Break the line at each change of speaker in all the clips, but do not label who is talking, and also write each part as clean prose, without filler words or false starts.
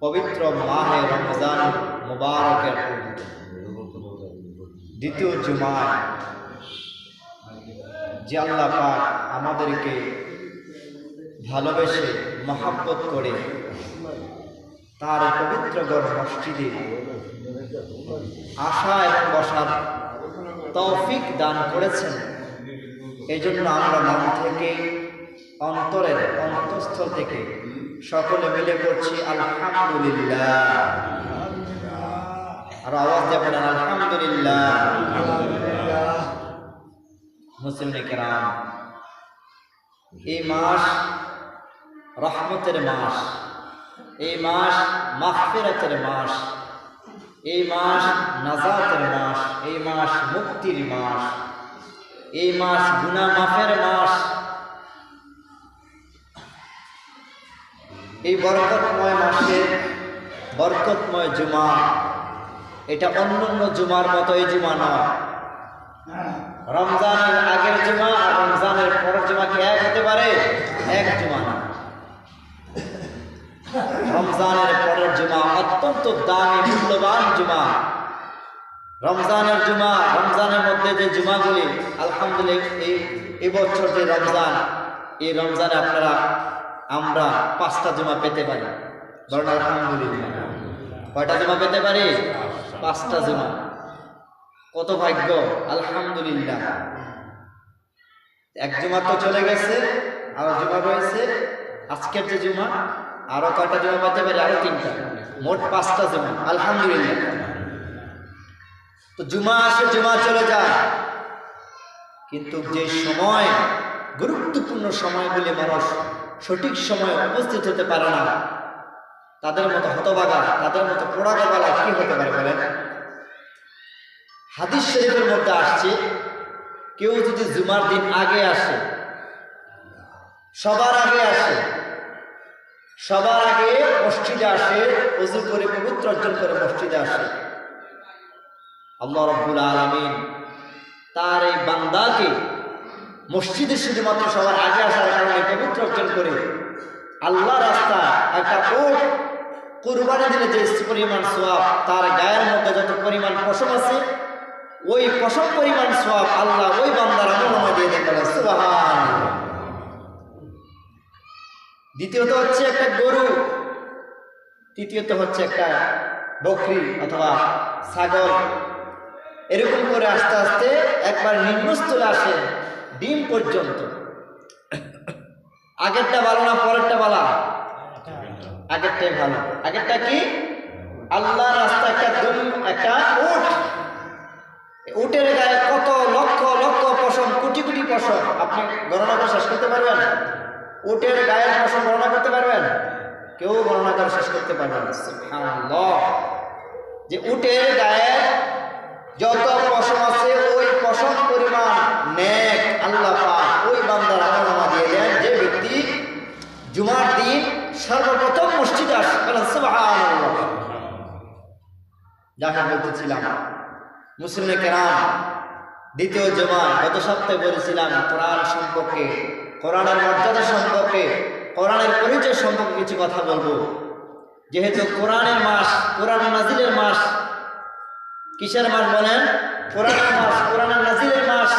পবিত্র মাহে রমজান মুবারকের দ্বিতীয় জুমায় যে আল্লাহ পাক আমাদেরকে ভালোবেসে মহব্বত করে তার পবিত্র ঘর মসজিদে আসা এবং বসার তৌফিক দান করেছেন। এই জন্য আমরা মন থেকে, অন্তরের অন্তঃস্থল থেকে সকলে মিলে করছি আলহামদুলিল্লাহ। আর আওয়াজ দিয়ে বলেন আলহামদুলিল্লাহ। মুসলিম কেরাম, এই মাস রহমতের মাস, এই মাস মাগফিরাতের মাস, এই মাস নাজাতের মাস, এই মাস মুক্তির মাস, এই মাস গুনাহ মাফের মাস। এই বরকতময় মাসে বরকতময় জুমা, এটা অন্যান্য জুমার মতো এই জুমা নয়। রমজানের আগের জুমা আর রমজানের পরের জুমা কি এক হতে পারে? এক জুমা না। রমজানের পরের জুমা অত্যন্ত দামি মূল্যবান জুমা। রমজানের জুমা, রমজানের মধ্যে যে জুমাগুলি, আলহামদুলিল্লাহ এই বছর যে রমজান, এই রমজানে আমরা 5টা জুমা পেতে পারি। বলেন আলহামদুলিল্লাহ। কয়টা জুমা পেতে পারি? 5টা জুমা। কত ভাগ্য, আলহামদুলিল্লাহ। এক জুমা তো চলে গেছে, আরো জুমা রয়েছে। আজকের যে জুমা, আরো কয়টা জুমা পেতে পারি? আরো 3টা, মোট 5টা জুমা, আলহামদুলিল্লাহ। তো জুমা আসে, জুমা চলে যায়, কিন্তু যে সময়, গুরুত্বপূর্ণ সময়গুলি মানুষ সঠিক সময়ে উপস্থিত হতে পারে না, তাদের মতো হতভাগা, তাদের মতো পোড়াগাবালা কি হতে পারে বলেন? হাদিস শরীফের মধ্যে আসছে, কেউ যদি জুমার দিন আগে আসে, সবার আগে আসে, সবার আগে মসজিদে আসে, ওযু করে পবিত্র অর্জন করে মসজিদে আসে, আল্লাহ রাব্বুল আলামিন তার এই বান্দাকে মসজিদে শুধুমাত্র সবার আগে আসার কারণে পবিত্র অর্জন করে আল্লাহ রাস্তা একটা উট কুরবানি দিলে যে পরিমাণ সওয়াব, তার গায়ের মধ্যে যত পরিমাণ পশম আছে, ওই পশম পরিমাণ সওয়াব আল্লাহ ওই বান্দার আমলনামায় দিয়ে দেন। সুবহানাল্লাহ। দ্বিতীয়ত হচ্ছে একটা গরু, তৃতীয়ত হচ্ছে একটা বকরি অথবা ছাগল। এরকম করে আস্তে আস্তে একবার নিম্নস্থলে আসে ডিম পর্যন্ত। আগেরটা ভালো না পরেরটা ভালো? আগেরটাই ভালো। আগেরটা কি? আল্লাহ রাস্তা একটা উট, উটের গায়ে কত লক্ষ লক্ষ পশম, কোটি কোটি পশম। আপনি গণনা করে শেষ করতে পারবেন? উটের গায়ের পশম গণনা করতে পারবেন? কেউ গণনা করে শেষ করতে পারবেন না। সুবহানাল্লাহ। যে উটের গায়ে যত পশম আছে, ওই পশম পরিমাণ নেক আল্লাহ পাক ওই বান্দার আমলনামা দিয়ে দেন, যে ব্যক্তি জুমার দিন সর্বপ্রথম মসজিদে আসে। সুবহানাল্লাহ। যাকে বলতেছিলাম, মুসলিম কেরাম, দ্বিতীয় জুমা গত সপ্তাহে বলেছিলাম কোরআন সম্পর্কে, কোরআনের মর্যাদা সম্পর্কে, কোরআনের পরিচয় সম্পর্কে কিছু কথা বলবো। যেহেতু কোরআনের মাস, কোরআন নাজিলের মাস। কিসের মাস বলেন? কোরআনের মাস, কোরআনের নাজিলের মাস।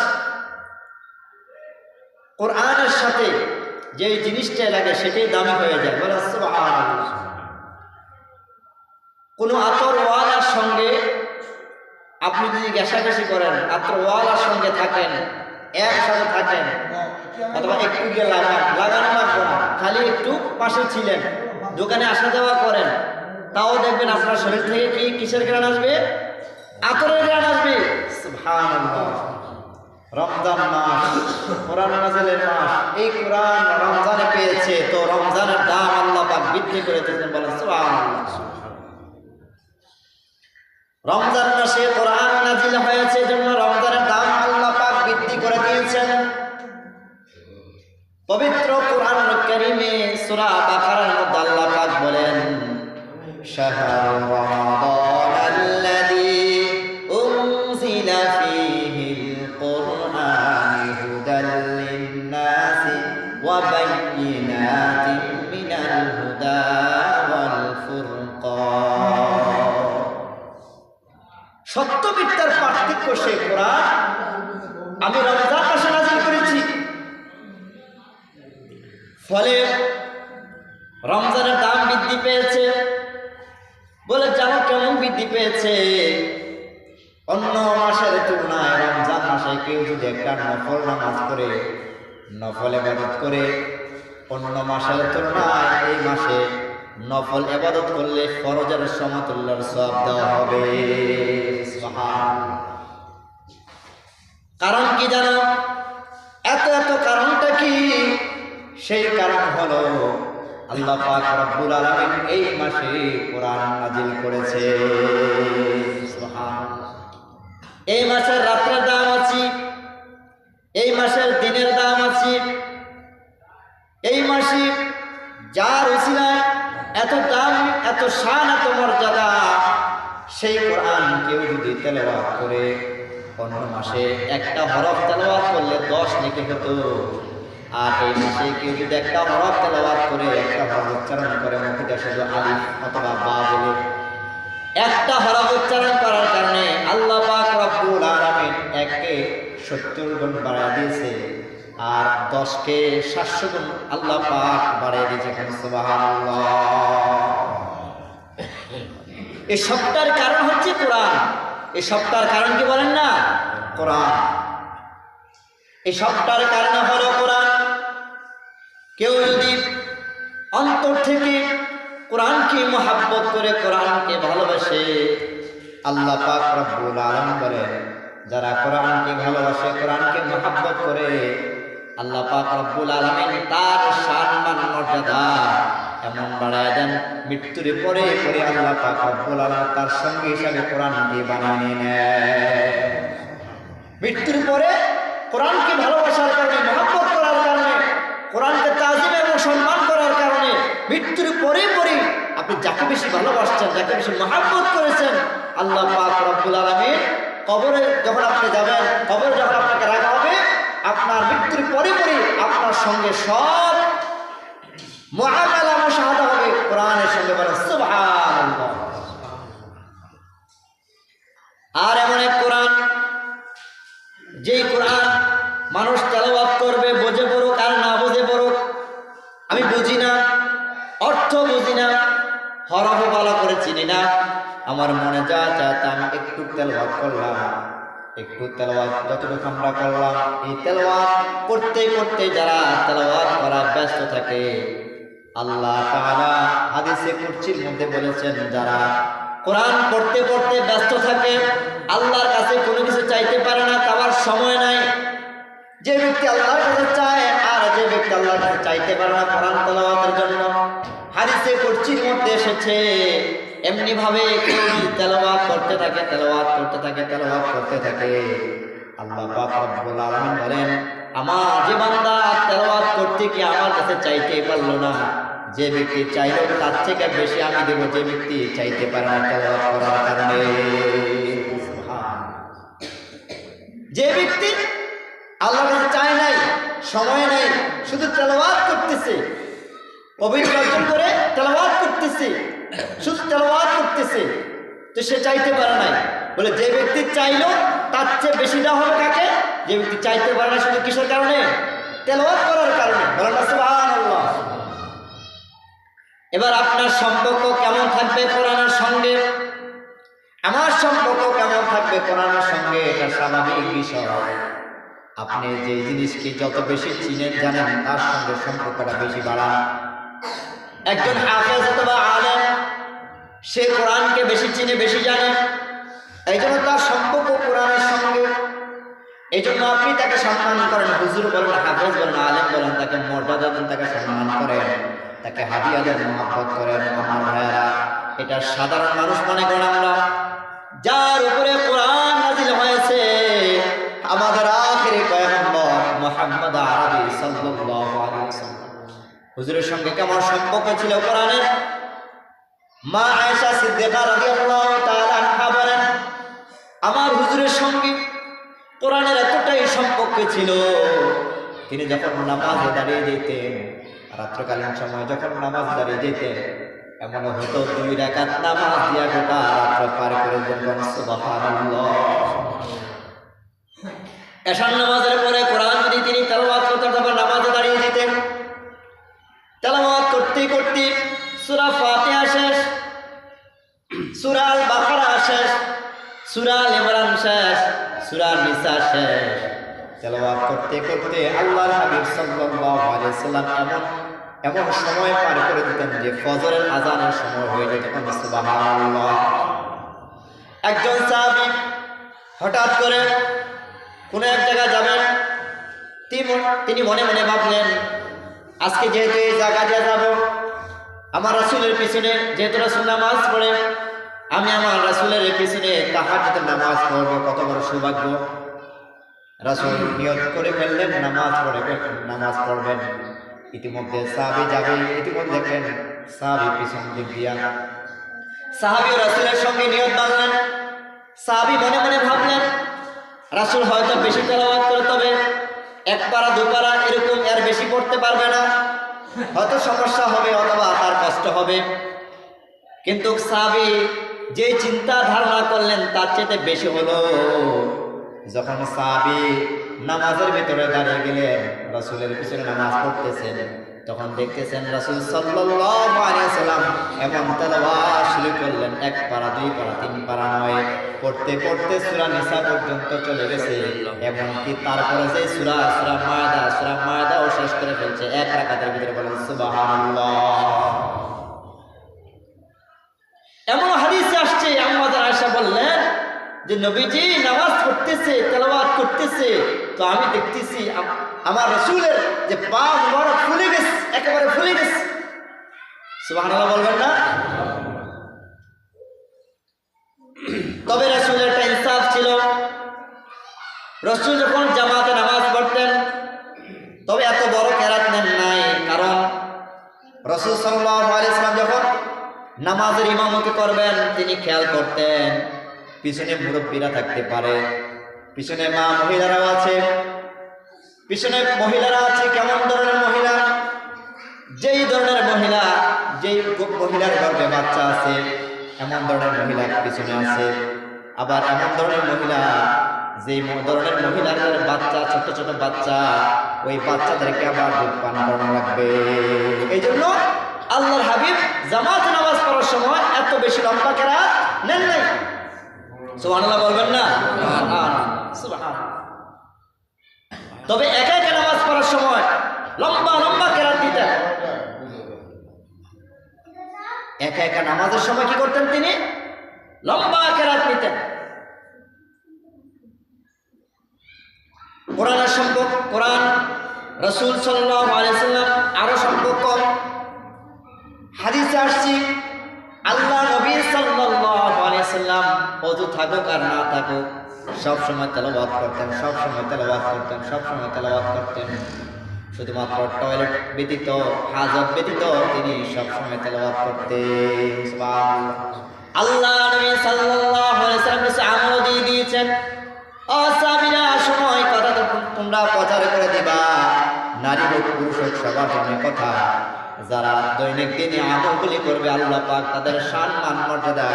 কোরআনের সাথে যে জিনিসটা লাগে সেটাই দামি হয়ে যায়। বলে সুবহানাল্লাহ। কোনো আতরওয়ালার সঙ্গে আপনি যদি ঘেঁষাঘেঁষি করেন, আতরওয়ালার সঙ্গে থাকেন, একসাথে থাকেন, অথবা একটু গিয়ে লাগানো লাগবে না, খালি একটু পাশে ছিলেন, দোকানে আসা যাওয়া করেন, তাও দেখবেন আপনার শরীর থেকে কিসের ঘ্রাণ আসবে? আতরের ঘ্রাণ আসবে। সুবহানাল্লাহ। রমজান মাস, কোরআন নাজিলের মাস। এই কোরআন রমজানে পেয়েছে, তো রমজানের দাম আল্লাহ পাক বৃদ্ধি করে দিয়েছেন। বলেন সুবহানাল্লাহ। রমজান মাসে কোরআন নাজিল হয়েছে, এজন্য রমজানের দাম আল্লাহ পাক বৃদ্ধি করে দিয়েছেন। পবিত্র কোরআনুল কারীমে সূরা বাকারার মধ্যে আল্লাহ পাক বলেন, শাহরু রমাদানাল্লাযী উনজিলা ফীহিল কুরআনু হুদাল লিন-নাসি ওয়া বায়্যিনাতিন মিনাল হুদা ওয়াল ফুরকান সত্য মিথ্যার পার্থক্য সেই কোরআন আমি রমজান মাসে নাযিল করেছি। ফলে রমজানের দাম বৃদ্ধি পেয়েছে। বলে জানো কেমন বৃদ্ধি পেয়েছে? অন্য মাসের তুলনায় রমজান মাসে কেউ যদি একটা নফল নামাজ করে, নফল ইবাদত করে, অন্য মাসের তুলনায় এই মাসে নফল ইবাদত করলে ফরজের সমতুল্যের সওয়াব দেওয়া হবে। সুবহানাল্লাহ। কারণ কি জানো? এত কারণটা কি? সেই কারণ হলো আল্লাহ পাক রব্বুল আলামিন এই মাসে কোরআন নাযিল করেছে। সুবহানাল্লাহ। এই মাসের রাতের দাম আছে, এই মাসের দিনের দাম আছে। এই মাসে যার উসিলায় এত দাম, এত শান, এত মর্যাদা, সেই কোরআন কেউ যদি তেলাওয়াত করে, অন্য মাসে একটা হরফ তেলাওয়াত করলে 10 নেকি হতো। আর এই মাসে কেউ যদি একটা হরফ তেলাওয়াত করে, একটা হরফ উচ্চারণ করে, মুখে শুধু আলিফ অথবা বা বলে একটা হরফ উচ্চারণ করার কারণে আল্লাহ পাক রব্বুল আলামিন 1কে 70 গুণ বাড়ায় দিয়েছে, আর 10কে 700 গুণ আল্লাহ পাক বাড়ায় দিয়েছে। সুবহানাল্লাহ। এই সবটার কারণ হচ্ছে কোরআন। এই সবটার কারণ কি বলেন না? কোরআন। এই সবটার কারণ হলো কোরআন। কেউ যদি অন্তর থেকে কোরআনকে মহব্বত করে, কোরআনকে ভালোবাসে, আল্লাহ পাক রব্বুল আলামিন বলেন যারা কোরআনকে ভালোবাসে, কোরআনকে মহব্বত করে, আল্লাহ পাক রব্বুল আলামিন তার সম্মান মর্যাদা এমন বাড়ায় দেন, মৃত্যুর পরে পরে আল্লাহ পাক রব্বুল আলামিন তার সঙ্গে হিসাবে কোরআনকে বানিয়ে নেয়। মৃত্যুর পরে কোরআনকে ভালোবাসার কারণে, মহব্বত করার কারণে, কোরআনকে তাজিম এবং সম্মান করার কারণে মৃত্যুর পরে পরে আপনি যাকে বেশি ভালোবাসছেন, যাকে বেশি মহব্বত করেছেন, আল্লাহ পাক রব্বুল আলামিন কবরে যখন আপনি যাবেন, কবরে যখন আপনাকে রাখা হবে, আপনার মৃত্যুর পরে পরে আপনার সঙ্গে সব মুআমালা মুশাহাদা হবে কোরআনের সঙ্গে। বলেন সুবহানাল্লাহ। আর এমন এক কোরআন, যেই কোরআন মানুষ তেলাওয়াত করবে, বোঝে পড়ুক আর না বোঝে পড়ুক, আমি বুঝি না, অর্থ বুঝি না, হরফ ভালো করে চিনি না, আমার মনে যা চায় আমি একটু তেলাওয়াত করলাম, একটু তেলাওয়াত যতটুকু আমরা করলাম, এই তেলাওয়াত করতে করতে যারা তেলাওয়াত করার ব্যস্ত থাকে, আল্লাহ তাআলা হাদিসে কুদসির মধ্যে বলেছেন যারা কোরআন পড়তে পড়তে ব্যস্ত থাকে, আল্লাহর কাছে কোনো কিছু চাইতে পারে না, চাওয়ার সময় নাই। যে ব্যক্তি আল্লাহর কাছে চায় আর যে ব্যক্তি আল্লাহর কাছে চাইতে পারে না কোরআন তেলাওয়াতের জন্য, হাদিসে কুদসির মধ্যে এসেছে এমনি ভাবে কেউ তেলাওয়াত করতে থাকে, তেলাওয়াত করতে থাকে, তেলাওয়াত করতে থাকে, আল্লাহ পাক রব্বুল আলামিন বলেন আমার যে বান্দা তেলাওয়াত করতে কি আমার কাছে চাইতে পারলো না, যে ব্যক্তি চাইলো তার থেকে বেশি আমি দেব, যে ব্যক্তি চাইতে পারে না তেলাওয়াত করার কারণে। যে ব্যক্তি আল্লাহর কাছে চায় নাই, সময় নাই, শুধু তেলাওয়াত করতেছে, পবিত্র অর্জন করে তেলাওয়াত করতেছে, শুধু তেলাওয়াত করতেছে, তো সে চাইতে পারে নাই। বলে যে ব্যক্তি চাইলো তার চেয়ে বেশি দেওয়া হবে কাকে? যে ব্যক্তি চাইতে পারে না, শুধু কিসের কারণে? তেলাওয়াত করার কারণে। বলেন না সুবহানাল্লাহ। এবার আপনার সম্পর্ক কেমন থাকবে কোরআনের সঙ্গে? আমার সম্পর্ক কেমন থাকবে কোরআনের সঙ্গে? এটা স্বাভাবিক বিষয়। আপনি যে জিনিসকে যত বেশি চিনেন জানেন, তার সঙ্গে সম্পর্কটা বেশি বাড়ান। একজন হাফেজ অথবা আলেম, সে কোরআনকে বেশি চিনে, বেশি জানে, এই জন্য তার সম্পর্ক কোরআনের সঙ্গে। এই জন্য আপনি তাকে সম্মান করেন, হুজুর বলেন, হাফেজ বলেন, আলেম বলেন, তাকে মর্যাদা দেন, তাকে সম্মান করেন, তাকে হাদিয়া দেন, মহব্বত করেন। আমার ভাইয়েরা, এটা সাধারণ মানুষ মনে করেন আমরা, যার উপরে কোরআন নাযিল হয়েছে, আমাদের আখিরি পয়গম্বর মুহাম্মদ আরবি সাল্লাল্লাহু আলাইহি ওয়াসাল্লাম, হুজুরের সঙ্গে কেমন সম্পর্ক ছিল কোরআনের? মা আয়েশা সিদ্দিকা রাদিয়াল্লাহু তাআলা আনহা বলেন, আমার হুজুরের সঙ্গে কোরআনের এতটাই সম্পর্ক ছিল, তিনি যখন নামাজে দাঁড়িয়ে যেতেন, রাত্রকালীন সময় যখন নামাজ দাঁড়িয়ে যেতেন, এমন হতো 2 রাকাত নামাজ দিয়া গোটা রাত্র পার করে দেন। সুবহানাল্লাহ। এশার নামাজের পরে কোরআন যদি তিনি তেলাওয়াত করতেন তবে নামাজে দাঁড়িয়ে যেতেন। তেলাওয়াত করতে করতে সূরা ফাতিহা শেষ, সূরা আল বাকারা শেষ, সূরা আল ইমরান শেষ, সূরা নিসা শেষ। তেলাওয়াত করতে করতে আল্লাহর হাবিব সাল্লাল্লাহু আলাইহি সাল্লাম এমন সময় পার করে দিতেন যে ফজরের আজানের সময় হয়ে যেত। সুবহানাল্লাহ। একজন সাহাবী হঠাৎ করে কোনো এক জায়গায় যাবেন, তিনি মনে মনে ভাবলেন আজকে যেহেতু এই জায়গা দিয়ে যাব, আমার রাসূলের পিছনে যেহেতু রাসূল নামাজ পড়ে, আমি আমার রাসূলের পিছনে তাহাজ্জুদের নামাজ পড়ব, কত বড় সৌভাগ্য। রাসূল নিয়ত করে ফেললেন নামাজ পড়বেন। ইতিমধ্যে সাহাবী যাবে, ইতিমধ্যে দেখলেন সাহাবী পিছন দিক দিয়া, সাহাবী রাসূলের সঙ্গে নিয়ত বাঁধলেন। সাহাবী মনে মনে ভাবলেন রাসূল হয়তো বেশি তেলাওয়াত করে, তবে 1 পারা 2 পারা এরকম এর বেশি পড়তে পারবে না, হয়তো সমস্যা হবে অথবা তার কষ্ট হবে। কিন্তু সাহাবী যে চিন্তা ধারণা করলেন তার চেয়ে বেশি হলো। যখন সাহাবী নামাজের ভিতরে দাঁড়িয়ে গেলেন, রাসূলের পিছনে নামাজ পড়তেছেন, তখন দেখতেছেন রাসূল সাল্লাল্লাহু আলাইহি ওয়াসাল্লাম এমন তেলাওয়াত শুরু করলেন, 1 পারা 2 পারা 3 পারা নয়, পড়তে পড়তে সূরা নিসা পর্যন্ত চলে গেছে। এমনকি তারপরে যে সূরা মায়দাও শেষ করে ফেলছে 1 রাকাতের ভিতরে। বলেন সুবহানাল্লাহ। এমন হাদিসে আসছে, আম্মা আয়েশা বললেন যে নবীজি নামাজ পড়তেছে, তেলাওয়াত করতেছে, তো আমি দেখতেছি আমার রাসূলের যে পা মুবারক ফুলে গেছে, একেবারে ফুলে গেছে। সুবহানাল্লাহ বলবেন না? তবে রাসূলের একটা ইনসাফ ছিল। রাসূল যখন জামাতে নামাজ পড়তেন তবে এত বড় কেরাত নেন নাই, কারণ রাসূল সাল্লাল্লাহু আলাইহি ওয়াসাল্লাম যখন নামাজের ইমামতি করবেন তিনি খেয়াল করতেন পিছনে মুরব্বীরা থাকতে পারে, পিছনে মা মহিলারাও আছে, পিছনে মহিলারা আছে। কেমন ধরনের মহিলা? যেই ধরনের মহিলা, যেই মহিলার গর্ভে বাচ্চা আছে এমন ধরনের মহিলা পিছনে আছে। আবার এমন ধরনের মহিলা, যেই ধরনের মহিলার বাচ্চা, ছোট ছোট বাচ্চা, ওই বাচ্চাদেরকে আবার দুধ পান করানো লাগবে। এই জন্য আল্লাহর হাবিব জামাতে নামাজ পড়ার সময় এত বেশি লম্বা কেরাত নেন নাই। সুবহানাল্লাহ বলবেন না? সুবহানাল্লাহ। তবে একা একা নামাজ পড়ার সময় লম্বা লম্বা কেরাত দিতেন। একা একা নামাজের সময় কি করতেন? তিনি লম্বা কেরাত নিতেন। কোরআনের সম্পর্ক, কোরআন রাসূল সাল্লাল্লাহু আলাইহি ওয়াসাল্লাম আরো সম্পর্ক হাদিসে আসছে, আল্লাহ নবী সাল্লাল্লাহু আলাইহি ওয়াসাল্লাম ওযু থাকুক আর না থাকুক সব সময় তেলাওয়াত করতেন, সব সময় তেলাওয়াত করতেন, সব সময় তেলাওয়াত করতেন। শুধুমাত্র টয়লেট ব্যতীত, হাজত ব্যতীত তিনি সব সময় তেলাওয়াত করতেন। সুবহানাল্লাহ। আল্লাহ নবী সাল্লাল্লাহু আলাইহি ওয়াসাল্লাম কিছু আমল দিয়ে দিয়েছেন। সাহাবীরা সময় কথা তো তোমরা প্রচার করে দিবা, নারী হোক পুরুষ হোক সবার জন্য কথা। যারা দৈনিক দিনে আমলগুলি করবে আল্লাহ পাক তাদের সম্মান মর্যাদা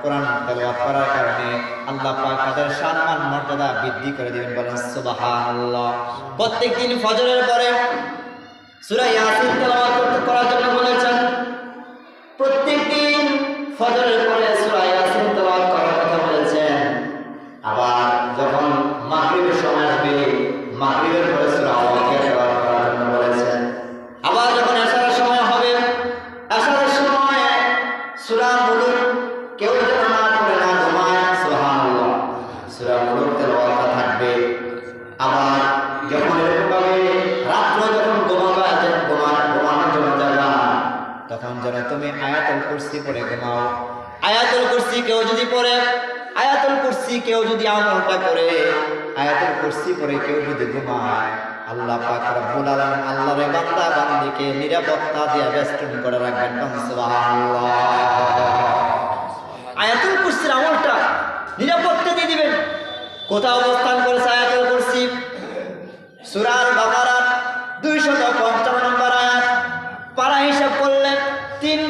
কোরআন তেলাওয়াত করার কারণে আল্লাহ পাক তাদের সম্মান মর্যাদা বৃদ্ধি করে দিবেন। বলেন সুবহানাল্লাহ। প্রত্যেকদিন ফজরের পরে সূরা ইয়াসিন তেলাওয়াত করার জন্য বলেছেন। প্রত্যেকদিন ফজরের পরে সূরা ইয়াসিন তেলাওয়াত করার কথা বলেছেন। আবার যখন মাগরিবের সময় আসবে মাগরিবের পরে সূরা ওয়াকিয়া তেলাওয়াত করার জন্য বলেছেন। আবার যখন এশারের সময় হবে এশারের সময় সূরা মুলুক কেউ যেন না পড়ে না ঘুমায়। সুবহানাল্লাহ। সূরা মুলুক তেলাওয়াত থাকবে। আবার যখন এরকম ভাবে রাত্র যখন ঘুমানোর জন্য যাবা তখন যেন তুমি আয়াতুল কুরসি পড়ে ঘুমাও। আয়াতুল কুরসি কেউ যদি পড়ে, আয়াতুল কুরসি কেউ যদি আমলটা করে, আয়াতুল কুরসি পড়ে কেউ যদি ঘুমায়, আল্লাহ পাক রব্বুল আলামিন আল্লাহর বান্দা বান্দীকে নিরাপত্তা দিয়ে বেষ্টন করে রাখবেন। সুবহানাল্লাহ। আয়াতুল কুরসির আমলটা নিরাপত্তা দিয়ে দিবেন। কোথাও অবস্থান করেছে আয়াতুল কুরসি? সূরা আল বাকারা 255 নম্বর আয়াত। পারা হিসাব করলে 3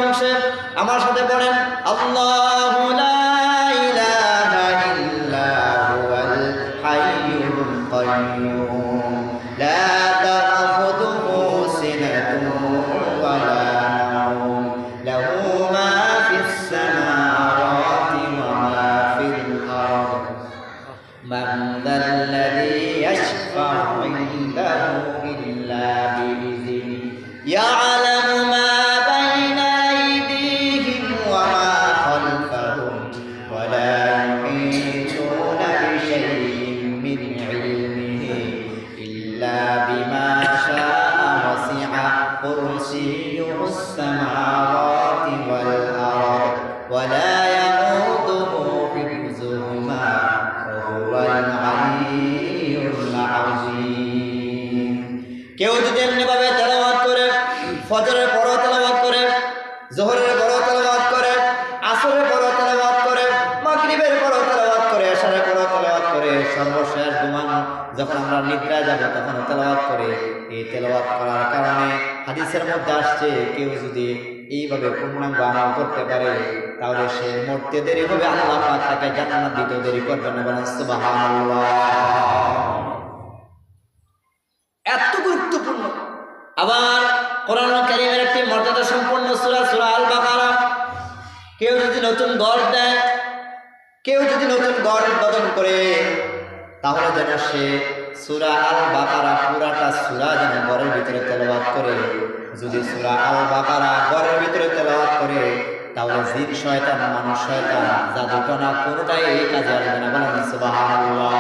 অংশে আমার সাথে পড়েন আল্লাহু লা ইলাহা ইল্লা হুয়াল হাইয়ুল কাইয়্যুম লা তাখুযুহু সিনাতুন ওয়া লা নাওম লাহু মা ফিস সামাওয়াতি ওয়া মা ফিল আরদ মান যাল্লাযী ইয়াশফা'ু ইনদাহু ইল্লা বিইذনিহি ইয়া'লামু মা বাইনা আইদিহিম ওয়া মা খালফাহুম ওয়া লা ইউহীতুনা বিশাইইন মিন ইলমিহি ইল্লা বিমা শাআ ওয়াসি'a কুরসিyyুহus সামাওয়াতি ওয়াল আরদ ওয়া লা ইয়াউদুহু হিফযুহুমা ওয়া হুয়াল আলিয়্যুল আযীম। কেউ যদি এমনিভাবে তেলাওয়াত করে, ফজরের পরও তেলাওয়াত করে, যোহরের পরও তেলাওয়াত করে, আসরের পরও তেলাওয়াত করে, মাগরিবের পরও তেলাওয়াত করে, এশারের পরও তেলাওয়াত করে, সর্বশেষ ঘুমান যখন আমরা নিদ্রায় যাব তখন তেলাওয়াত করে, এই তেলাওয়াত করার কারণে হাদিসের মধ্যে আসছে কেউ যদি এইভাবে পূর্ণাঙ্গ আমল করতে পারে তাহলে সে মরতে দেরি হবে, আল্লাহ পাক তাকে জান্নাত দিতে দেরি করবেন না। বলেন সুবহানাল্লাহ। এত গুরুত্বপূর্ণ। আবার কোরআনুল কারীমের একটি মর্যাদা সম্পন্ন সূরা সূরা আল বাকারা। কেউ যদি নতুন ঘর দেয়, কেউ যদি নতুন ঘর উদ্বোধন করে তাহলে যেন সে সূরা আল বাকারা পুরাটা সূরা যেন ঘরের ভিতরে তেলাওয়াত করে। যদি সূরা আল বাকারা ঘরের ভিতরে তেলাওয়াত করে তাহলে জিন শয়তান, মানুষ শয়তান, জাদুটনা কোনোটাই এই কাজে আসবে না। বলেন সুবহানাল্লাহ।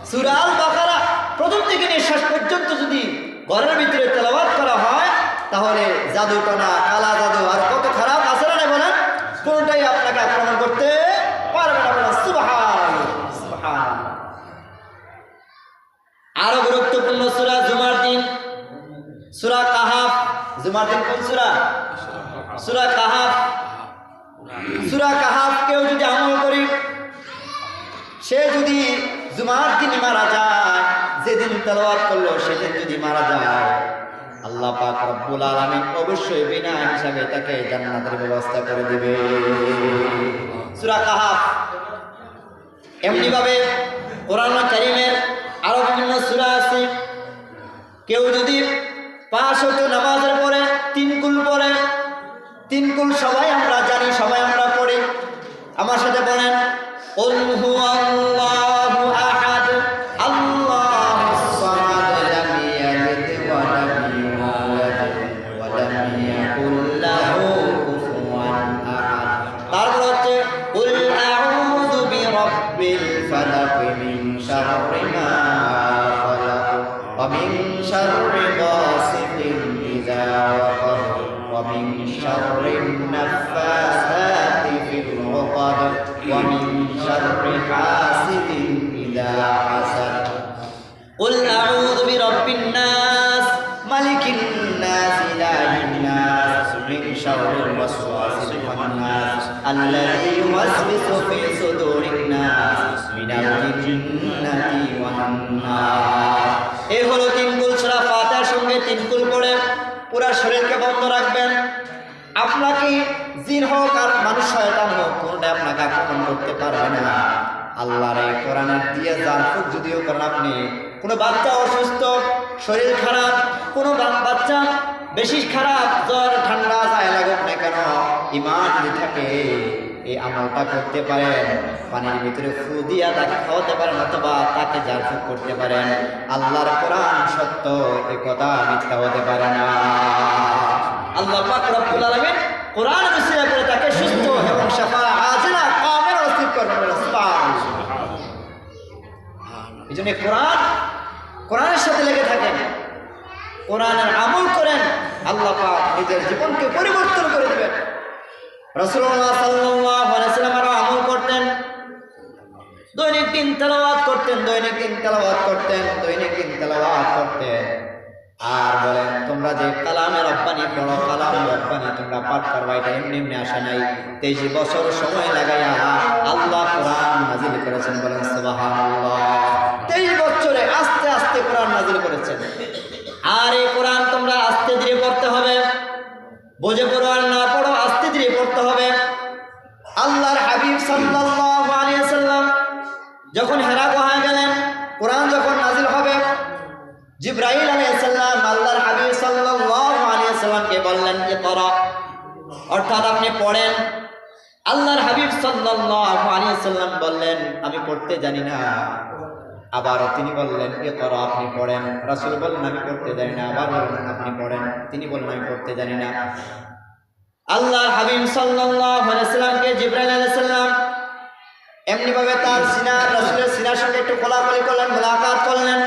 সূরা আল বাকারা প্রথম থেকে নিয়ে শেষ পর্যন্ত যদি ঘরের ভিতরে তেলাওয়াত করা হয় তাহলে জাদুটনা, কালা জাদু আর কত খারাপ আছে না বলেন, কোনোটাই আপনাকে আক্রমণ করতে পারবে না। বলেন সুবহানাল্লাহ, সুবহানাল্লাহ। আরো গুরুত্বপূর্ণ সূরা জুমার দিন, সূরা কাহাফ। জুমার দিন কোন সূরা? সূরা কাহাফ। সূরা কাহাফ কেউ যদি আমল করি, সে যদি জুমার দিন মারা যায়, যেদিন তেলাওয়াত করলো সেদিন যদি মারা যায়, আল্লাহ পাক রব্বুল আলামিন অবশ্যই বিনা হিসাবে তাকে জান্নাতের ব্যবস্থা করে দিবে। সূরা কাহাফ। এমনিভাবে কোরআনুল কারীমের আরো বিভিন্ন সূরা আছে। কেউ যদি 5 ওয়াক্ত নামাজের পরে 3 কুল পড়ে, 3 কুল সবাই আমরা জানি, সবাই আমরা পড়ি। আমার সাথে বলেন কুল হুয়াল্লাহু আহাদ আল্লাহুস সামাদ লাম ইয়ালিদ ওয়া লাম ইউলাদ ওয়া লাম ইয়াকুল লাহু কুফুয়ান আহাদ। তারপর হচ্ছে কুল আউযু বিরাব্বিল ফালাক মিন শাররি মা খালাক ওয়া মিন শাররি গাসিকিন ইযা ওয়াকাব ওয়া মিন শাররিন নাফাসাতি ফিল উকাদ ওয়া মিন শাররি হাসিদিন ইযা হাসাদ। কুল আউযু বিরাব্বিন নাস মালিকিন নাস ইলাহিন নাস মিন শাররিল ওয়াসওয়াসিল খান্নাস আল্লাযী ইউওয়াসওয়িসু ফি সুদুরিন নাস মিনাল জিন্নাতি ওয়ান নাস। এই হলো 3 কুল সূরা ফাতিহার সঙ্গে 3 কুল পড়ে পুরা শরীরকে বন্ধ রাখবেন। আপনাকে জিন হোক আর মানুষ শয়তান হোক কোনটা আপনাকে আক্রমণ করতে পারবে না। আল্লাহর এই কোরআনের দিয়ে জারফুক যদিও করেন আপনি, কোনো বাচ্চা অসুস্থ, শরীর খারাপ, কোনো বাচ্চা বেশি খারাপ, জ্বর ঠান্ডা যায় লাগুক না কেন, ঈমান যদি থাকে এই আমলটা করতে পারেন। পানির ভিতরে ফু দিয়া তাকে খাওয়াতে পারেন অথবা তাকে জারফুক করতে পারেন। আল্লাহর কোরআন সত্য, এই কথা মিথ্যা হতে পারে না। আল্লাহ পাক রব্বুল আলামিন কোরআন উসিলা করে তাকে সুস্থ এবং শাফা আজিলা কামেল নসিব করবেন। সুবহানাল্লাহ। এইজন্য কোরআনের সাথে লেগে থাকেন, কোরআনের আমল করেন, আল্লাহ পাক নিজের জীবনকে পরিবর্তন করে দেবেন। রাসূলুল্লাহ সাল্লাল্লাহু আলাইহি ওয়াসাল্লাম আমল করতেন, দৈনিক 3 তেলাওয়াত করতেন, দৈনিক 3 তেলাওয়াত করতেন, দৈনিক 3 তেলাওয়াত করতেন। আর বলেন তোমরা যে কালামে রব্বানি পড়ো, কালামে রব্বানি তোমরা পাঠ করবা, এটা এমনি এমনি আসে নাই। 23 বছর সময় লাগাইয়া আল্লাহ কোরআন নাজিল করেছেন। বলেন সুবহানাল্লাহ। 23 বছরে আস্তে আস্তে কোরআন নাজিল করেছেন। আর এই কোরআন তোমরা আস্তে ধীরে পড়তে হবে। বুঝে পড়ো আর না পড়ো, আস্তে ধীরে পড়তে হবে। আল্লাহর হাবিব সাল্লাল্লাহু আলাইহি ওয়াসাল্লাম যখন হেরা গুহায় গেলেন, কোরআন যখন নাজিল হবে, জিবরাইল আলাইহিস সালাম আল্লাহর হাবিব সাল্লাল্লাহু আলাইহি ওয়াসাল্লামকে বললেন ইকরা, অর্থাৎ আপনি পড়েন। আল্লাহর হাবিব সাল্লাল্লাহু আলাইহি ওয়াসাল্লাম বললেন আমি পড়তে জানি না। আবার তিনি বললেন ইকরা, আপনি পড়েন। রাসূল বললেন আমি পড়তে জানি না। আবার বললেন আপনি পড়েন। তিনি বললেন আমি পড়তে জানি না। আল্লাহর হাবিব সাল্লাল্লাহু আলাইহি ওয়াসাল্লামকে জিবরাইল আলাইহিস সালাম এমনি ভাবে তার সিনা, রাসূলের সিনার সঙ্গে একটু কোলাকুলি করলেন, মুলাকাত করলেন,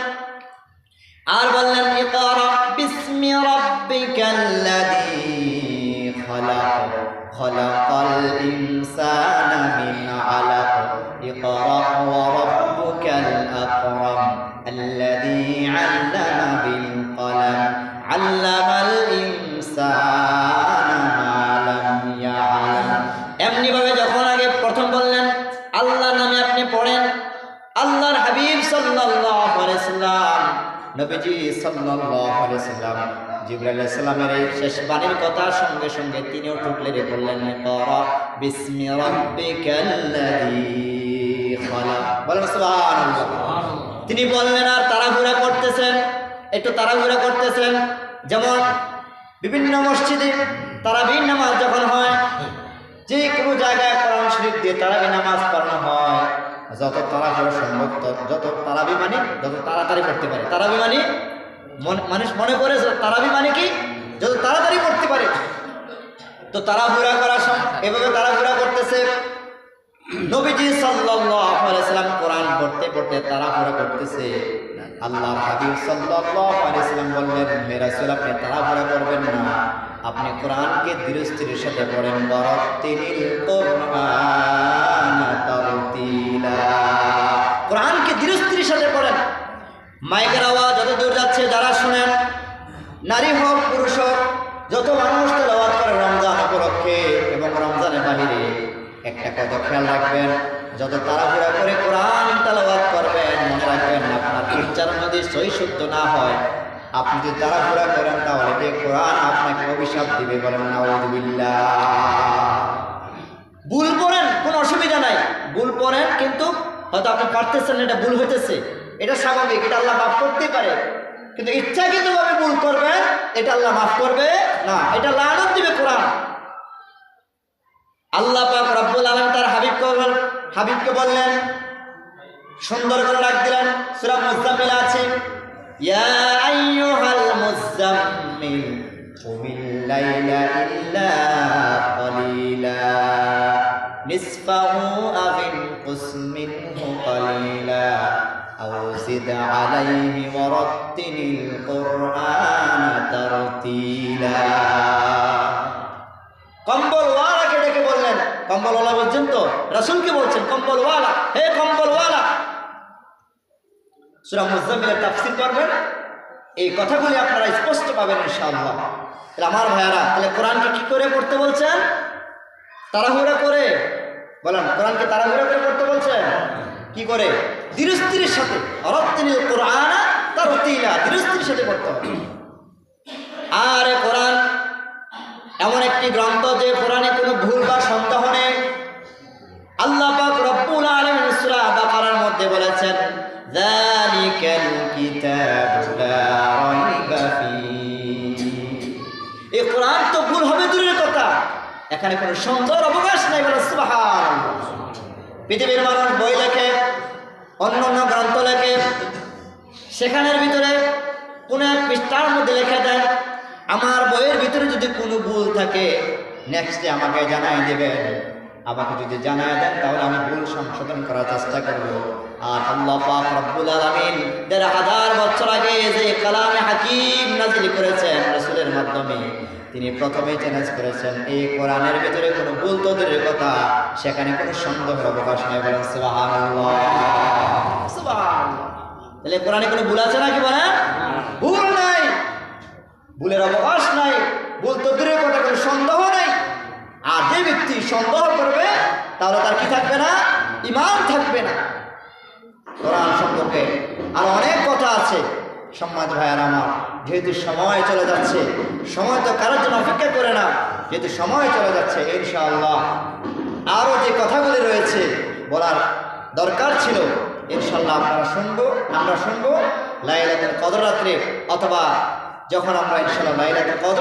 আর বললেন ইকরা বিসমি রাব্বিকাল্লাযী খালাক খালাকাল ইনসানা মিন আলাক ইকরা ওয়া রাব্বুকাল আকরাম আল্লাযী আল্লামা বিল কলম আল্লামাল ইনসানা মা লাম ইয়ালাম। এমনি ভাবে যখন আগে প্রথম বললেন আল্লাহর নামে আপনি পড়েন, আল্লাহর হাবিব সাল্লাল্লাহু আলাইহি ওয়াসাল্লাম নবীজি সাল্লাল্লাহু আলাইহি ওয়াসাল্লাম জিবরাইল আলাইহিস সালামের এই শেষ বাণীর কথা সঙ্গে সঙ্গে তিনিও টুকলে রে বললেন ইকরা বিসমি রাব্বিকাল্লাযী খালাক। বলেন সুবহানাল্লাহ। তিনি বললেন আর তাড়াহুড়া করতেছেন, একটু তাড়াহুড়া করতেছেন। যেমন বিভিন্ন মসজিদে তারাবিহ নামাজ যখন হয়, যে কোনো জায়গায় কোরআন শরীফ দিয়ে তারাবি নামাজ পড়ানো হয়, যত তাড়াহুড়ো সম্ভব, যত তারাবি মানে যত তাড়াতাড়ি পড়তে পারে। তারাবি মানে মানুষ মনে করে তারাবি মানে কি যত তাড়াতাড়ি পড়তে পারে, তো তাড়াহুড়া করা এভাবে তাড়াহুড়া করতেছে। নবীজি সাল্লাল্লাহু আলাইহি সাল্লাম কোরআন পড়তে পড়তে তাড়াহুড়া করতেছে। আল্লাহর হাবিব সাল্লাল্লাহু আলাইহি সাল্লাম বললেন হে রাসূল আপনি তাড়াহুড়া করবেন না, আপনি কোরআনকে ধীরস্থিরের সাথে পড়েন। ওয়ারাত্তিলিল কুরআনা তারতিলা, কোরআনকে ধীরস্থিরের সাথে পড়েন। মাইকের আওয়াজ যত দূর যাচ্ছে যারা শুনেন, নারী হোক পুরুষ হোক, যত মানুষ তেলাওয়াত করে রমজান উপলক্ষে এবং রমজানের বাহিরে, একটা কথা খেয়াল রাখবেন, যত তাড়াহুড়া করে কোরআন তেলাওয়াত করবেন, মনে রাখবেন আপনার উচ্চারণ যদি সহি শুদ্ধ না হয়, আপনি যদি তাড়াহুড়া করেন তাহলে এই কোরআন আপনাকে অভিশাপ দিবে। বলেন নাউযুবিল্লাহ। ভুল পড়েন কোনো অসুবিধা নাই, ভুল পড়েন, কিন্তু হয়তো আপনি পারতেছেন এটা ভুল হইতেছে, এটা স্বাভাবিক, এটা আল্লাহ মাফ করতে পারে। কিন্তু ইচ্ছাকৃতভাবে ভুল করবেন, এটা আল্লাহ মাফ করবে না, এটা লানত দিবে কোরআন। আল্লাহ পাক রব্বুল আলামিন তার হাবিবকে বললেন, সুন্দর করে ডাক দিলেন। সূরা মুজাম্মিল আছে ইয়া আইয়ুহাল মুজাম্মিল কুমিল লাইলা ইল্লা কালিলা নিসফাহু আও ইনকুস মিনহু কালিলা আও জিদ আলাইহি ওয়ারাত্তিলিল কুরআনা তারতিলা। কম্বলওয়ালাকে ডেকে বললেন, কম্বলওয়ালা বলছেন তো, রাসূলকে বলছেন কম্বলওয়ালা, হে কম্বলওয়ালা। সূরা মুজাম্মিলের তাফসীর করবেন, এই কথাগুলি আপনারা স্পষ্ট পাবেন ইনশাআল্লাহ। তাহলে আমার ভাইয়ারা, তাহলে কোরআনকে কি করে পড়তে বলছেন? তাড়াহুড়া করে। বলেন কোরআনকে তাড়াহুড়া করে পড়তে বলছেন কি করে? ধীরস্থিরের সাথে। ওয়ারাত্তিলিল কুরআনা তারতিলা, ধীরস্থিরের সাথে পড়তে হবে। আর কোরআন এমন একটি গ্রন্থ যে কোরআনে কোনো ভুল বা সন্দেহ নেই। আল্লাহ পাক রব্বুল আলামিন সূরা বাকারার মধ্যে বলেছেন যালিকাল কিতাবু লা রাইবা ফীহি। এই কোরআন তো ভুল হবে দূরের কথা, এখানে কোনো সন্দেহের অবকাশ নাই। বলে সুবহানাল্লাহ। পৃথিবীর মানুষ বই লেখে, অন্য গ্রন্থ লেখে, সেখানের ভিতরে কোনো এক পৃষ্ঠার মধ্যে লেখা দেন আমার বইয়ের ভিতরে যদি কোনো ভুল থাকে নেক্সটে আমাকে জানাই দেবেন। আমাকে যদি জানাই দেন তাহলে আমি ভুল সংশোধন করার চেষ্টা করব। আর আল্লাহ পাক রব্বুল আলামিন ১৫০০ বছর আগে যে কালামে হাকিম নাজিল করেছেন রাসূলের মাধ্যমে, তিনি প্রথমেই চ্যালেঞ্জ করেছেন এই কোরআনের ভিতরে কোনো ভুল তো দূরের কথা, সেখানে কোনো সন্দেহের অবকাশ নাই। বলেন সুবহানাল্লাহ, সুবহানাল্লাহ। তাহলে কোরআনে কোনো ভুল আছে নাকি? বলেন ভুল নাই, ভুলের অবকাশ নাই, ভুল তো দূরের কথা, কোনো সন্দেহ নাই। আর যে ব্যক্তি সন্দেহ করবে তাহলে তার কি থাকবে না? ঈমান থাকবে না। কোরআন সম্পর্কে আর অনেক কথা আছে, সম্মানিত ভাইয়ারা আমার, যেহেতু সময় চলে যাচ্ছে, সময় তো কারোর জন্য অপেক্ষা করে না, যেহেতু সময় চলে যাচ্ছে, ইনশাআল্লাহ আরও যে কথাগুলি রয়েছে বলার দরকার ছিল, ইনশাআল্লাহ আমরা শুনবো লাইলাতুল কদর রাত্রে, অথবা যখন আমরা ইনশাআল্লাহ লাইলাতুল কদর